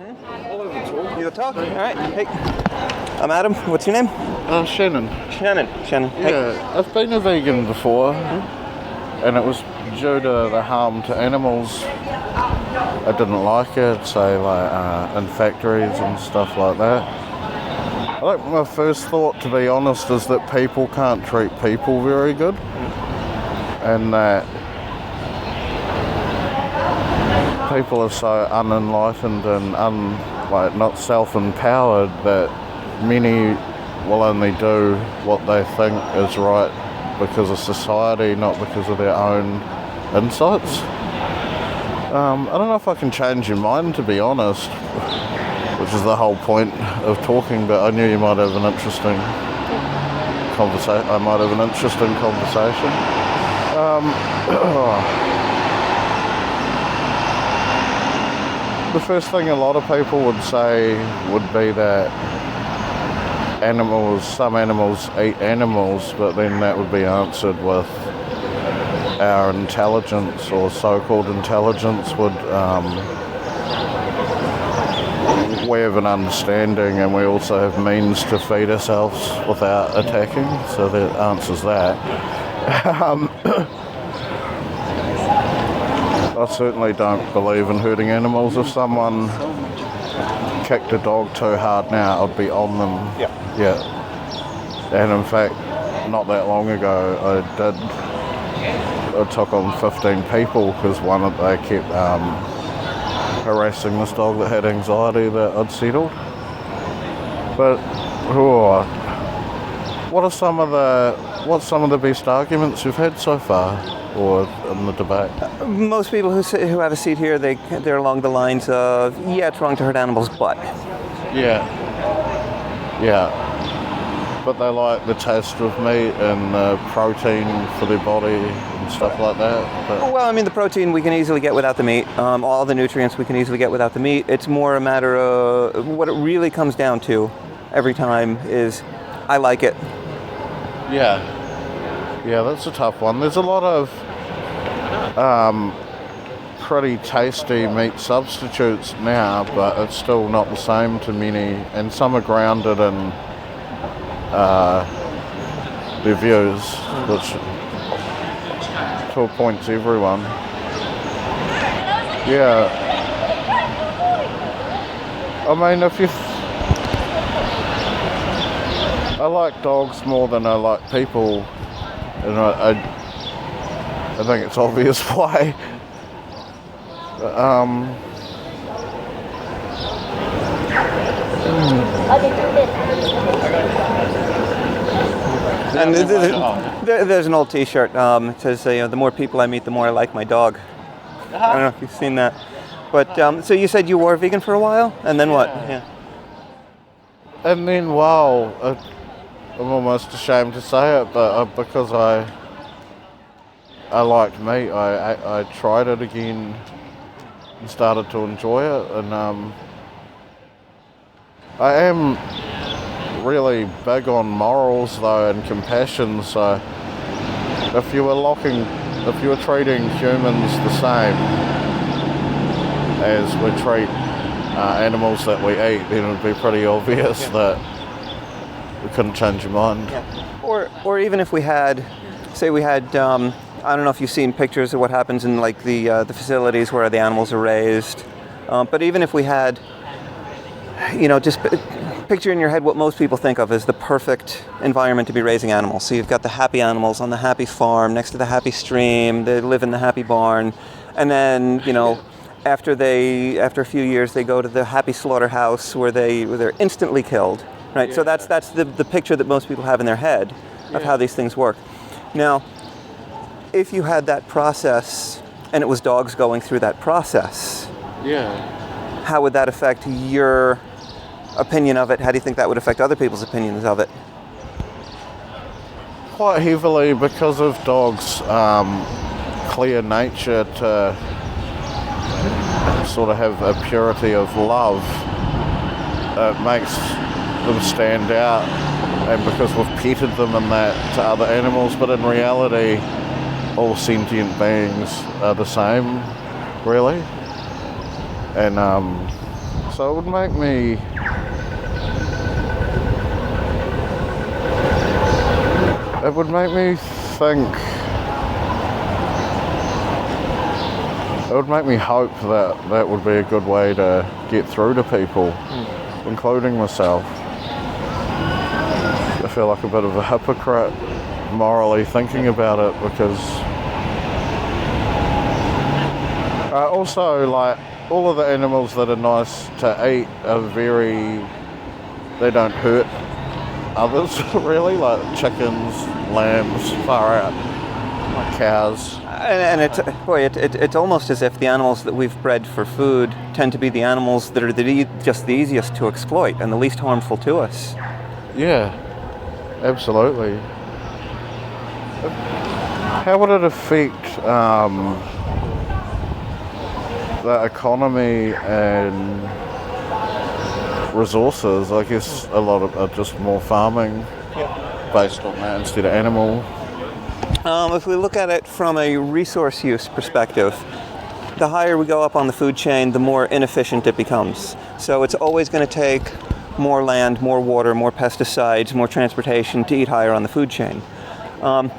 You'll talk? All right. Hey, I'm Adam. What's your name? Shannon. Shannon. Hey. Yeah, I've been a vegan before, and it was due to the harm to animals. I didn't like it, say like in factories and stuff like that. I think my first thought, to be honest, is that people can't treat people very good, and that people are so unenlightened and not self-empowered that many will only do what they think is right because of society, not because of their own insights. I don't know if I can change your mind, to be honest, which is the whole point of talking, but I knew you might have an interesting conversation. The first thing a lot of people would say would be that some animals eat animals, but then that would be answered with our intelligence, or so-called intelligence, we have an understanding, and we also have means to feed ourselves without attacking, so that answers that. I certainly don't believe in hurting animals. If someone kicked a dog too hard now, I'd be on them. Yeah. And in fact, not that long ago, I took on 15 people because they kept harassing this dog that had anxiety that I'd settled. But what's some of the best arguments you've had so far, or in the debate? Most people who have a seat here, they're along the lines of, yeah, it's wrong to hurt animals, but. Yeah. But they like the taste of meat and the protein for their body and stuff like that. Well, I mean, the protein we can easily get without the meat. All the nutrients we can easily get without the meat. It's more a matter of what it really comes down to every time is, I like it. Yeah, that's a tough one. There's a lot of pretty tasty meat substitutes now, but it's still not the same to many, and some are grounded in their views, which to a point's everyone. Yeah. I mean, I like dogs more than I like people, and I think it's obvious why. And there's an old T-shirt. It says, "The more people I meet, the more I like my dog." I don't know if you've seen that. But so you said you were vegan for a while, and then what? Yeah. And then, wow, I'm almost ashamed to say it, but because I liked meat, I tried it again and started to enjoy it, and I am really big on morals though, and compassion. So if you were treating humans the same as we treat animals that we eat, then it would be pretty obvious that we couldn't change your mind. Yeah. Or even if we had, I don't know if you've seen pictures of what happens in like the facilities where the animals are raised, but even if we had, just picture in your head what most people think of as the perfect environment to be raising animals. So you've got the happy animals on the happy farm next to the happy stream. They live in the happy barn, and then after a few years they go to the happy slaughterhouse where they're instantly killed. Right. Yeah. So that's the picture that most people have in their head of how these things work. Now, if you had that process and it was dogs going through that process, how would that affect your opinion of it? How do you think that would affect other people's opinions of it? Quite heavily, because of dogs' clear nature to sort of have a purity of love. It makes them stand out, and because we've petted them and that to other animals, but in reality all sentient beings are the same, really. And so So it would make me think, it would make me hope that that would be a good way to get through to people, including myself. I feel like a bit of a hypocrite morally thinking about it, because also, like, all of the animals that are nice to eat are they don't hurt others, really, like chickens, lambs, far out, like cows. And it's almost as if the animals that we've bred for food tend to be the animals that are just the easiest to exploit and the least harmful to us. Yeah, absolutely. How would it affect the economy and resources? I guess a lot of just more farming based on that instead of animal. If we look at it from a resource use perspective, the higher we go up on the food chain, the more inefficient it becomes. So it's always going to take more land, more water, more pesticides, more transportation to eat higher on the food chain.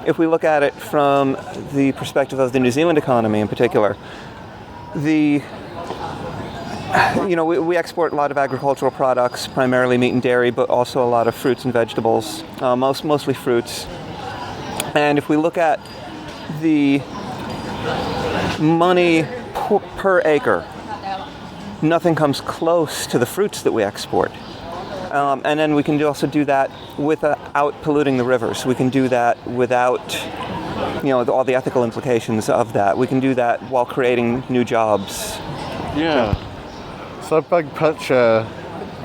If we look at it from the perspective of the New Zealand economy in particular, we export a lot of agricultural products, primarily meat and dairy, but also a lot of fruits and vegetables, mostly fruits. And if we look at the money per acre, nothing comes close to the fruits that we export. And then we can also do that without polluting the rivers. We can do that without, all the ethical implications of that. We can do that while creating new jobs. Yeah. So big picture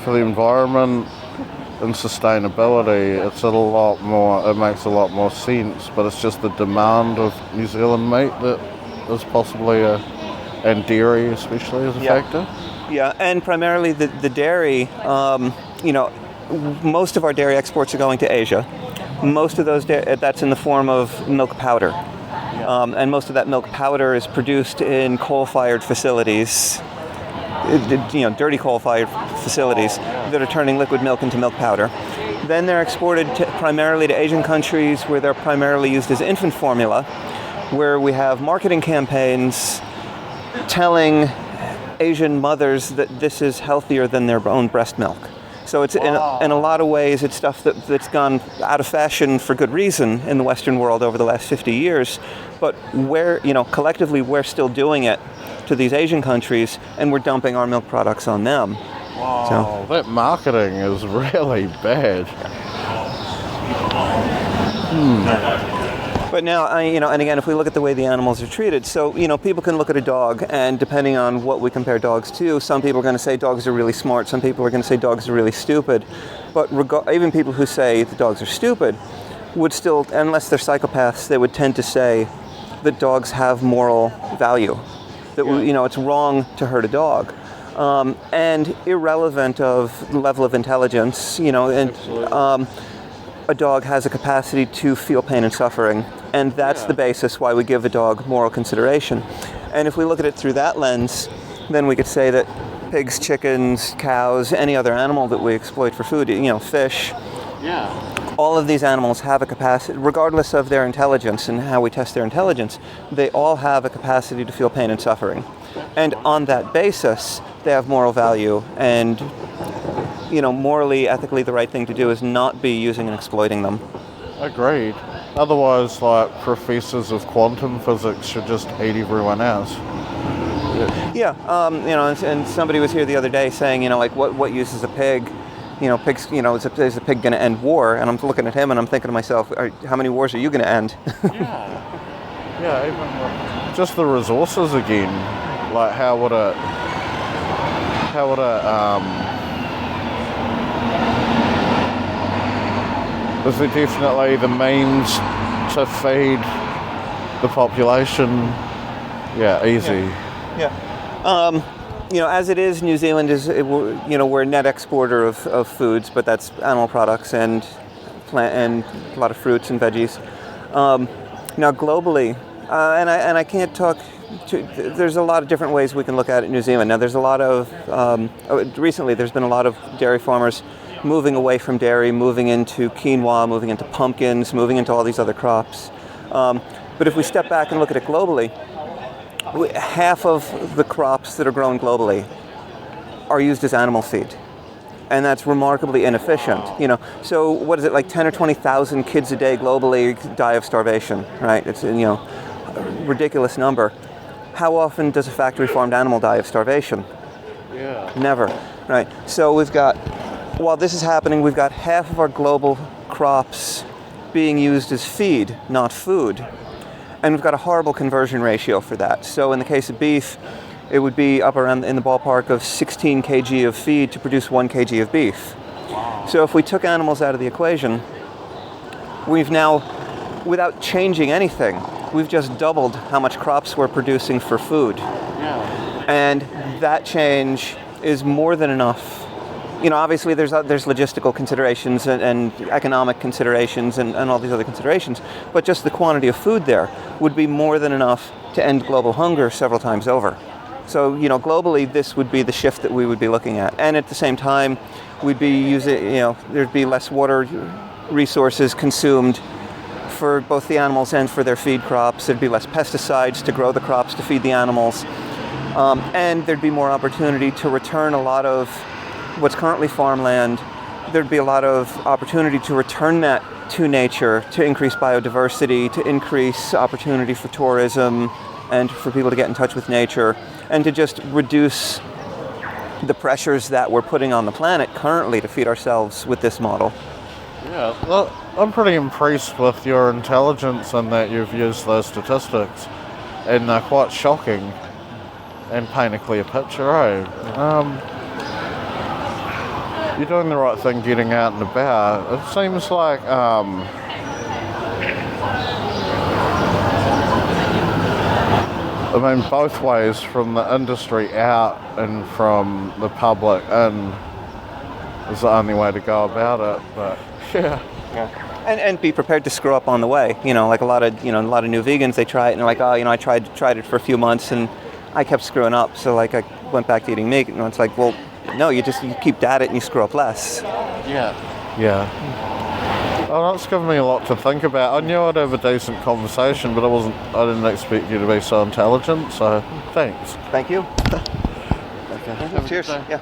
for the environment and sustainability, it makes a lot more sense, but it's just the demand of New Zealand meat that is possibly and dairy especially as a factor. Yeah, and primarily the dairy, most of our dairy exports are going to Asia. Most of those, that's in the form of milk powder. And most of that milk powder is produced in coal-fired facilities, dirty coal-fired facilities that are turning liquid milk into milk powder. Then they're exported primarily to Asian countries where they're primarily used as infant formula, where we have marketing campaigns telling Asian mothers that this is healthier than their own breast milk. So it's in a lot of ways, it's stuff that's gone out of fashion for good reason in the Western world over the last 50 years. But collectively we're still doing it to these Asian countries, and we're dumping our milk products on them. Wow, so that marketing is really bad. But now, and again, if we look at the way the animals are treated, so, people can look at a dog, and depending on what we compare dogs to, some people are going to say dogs are really smart, some people are going to say dogs are really stupid. But even people who say the dogs are stupid would still, unless they're psychopaths, they would tend to say that dogs have moral value. That, it's wrong to hurt a dog. And irrelevant of the level of intelligence, a dog has a capacity to feel pain and suffering, and that's the basis why we give a dog moral consideration. And if we look at it through that lens, then we could say that pigs, chickens, cows, any other animal that we exploit for food, fish, all of these animals have a capacity, regardless of their intelligence and how we test their intelligence, they all have a capacity to feel pain and suffering. And on that basis, they have moral value, and morally, ethically, the right thing to do is not be using and exploiting them. Agreed. Otherwise, like, professors of quantum physics should just eat everyone else. And somebody was here the other day saying, what use is a pig? Pigs, is a pig going to end war? And I'm looking at him and I'm thinking to myself, how many wars are you going to end? Even just the resources again. Like, how would it is there definitely the means to feed the population? Easy. As it is, New Zealand is, we're a net exporter of foods, but that's animal products and plant and a lot of fruits and veggies. Now globally, and I can't talk there's a lot of different ways we can look at it in New Zealand. Now, there's a lot of recently there's been a lot of dairy farmers moving away from dairy, moving into quinoa, moving into pumpkins, moving into all these other crops. But if we step back and look at it globally, half of the crops that are grown globally are used as animal feed. And that's remarkably inefficient, you know. So what is it, like 10 or 20,000 kids a day globally die of starvation, right? It's, you know, a ridiculous number. How often does a factory farmed animal die of starvation? Yeah. Never, right? So we've got, while this is happening, we've got half of our global crops being used as feed, not food. And we've got a horrible conversion ratio for that. So in the case of beef, it would be up around in the ballpark of 16 kg of feed to produce 1 kg of beef. Wow. So if we took animals out of the equation, we've now, without changing anything, we've just doubled how much crops we're producing for food. Yeah. And that change is more than enough. You know, obviously there's logistical considerations and economic considerations and all these other considerations, but just the quantity of food there would be more than enough to end global hunger several times over. So, you know, globally, this would be the shift that we would be looking at. And at the same time, we'd be using, you know, there'd be less water resources consumed for both the animals and for their feed crops. There'd be less pesticides to grow the crops to feed the animals. And there'd be more opportunity to return a lot of what's currently farmland. There'd be a lot of opportunity to return that to nature, to increase biodiversity, to increase opportunity for tourism, and for people to get in touch with nature, and to just reduce the pressures that we're putting on the planet currently to feed ourselves with this model. Yeah, well, I'm pretty impressed with your intelligence and that you've used those statistics, and they're quite shocking and paint a clear picture, You're doing the right thing getting out and about. It seems like I mean, both ways, from the industry out and from the public in, is the only way to go about it. But yeah. And be prepared to screw up on the way. You know, like a lot of new vegans, they try it and they're like, oh, you know, I tried it for a few months and I kept screwing up. So like I went back to eating meat. And it's like, well, no, you keep at it and you screw up less. Yeah. Oh, that's given me a lot to think about. I knew I'd have a decent conversation, but I didn't expect you to be so intelligent, so thanks. Thank you. Okay. Cheers. Yeah.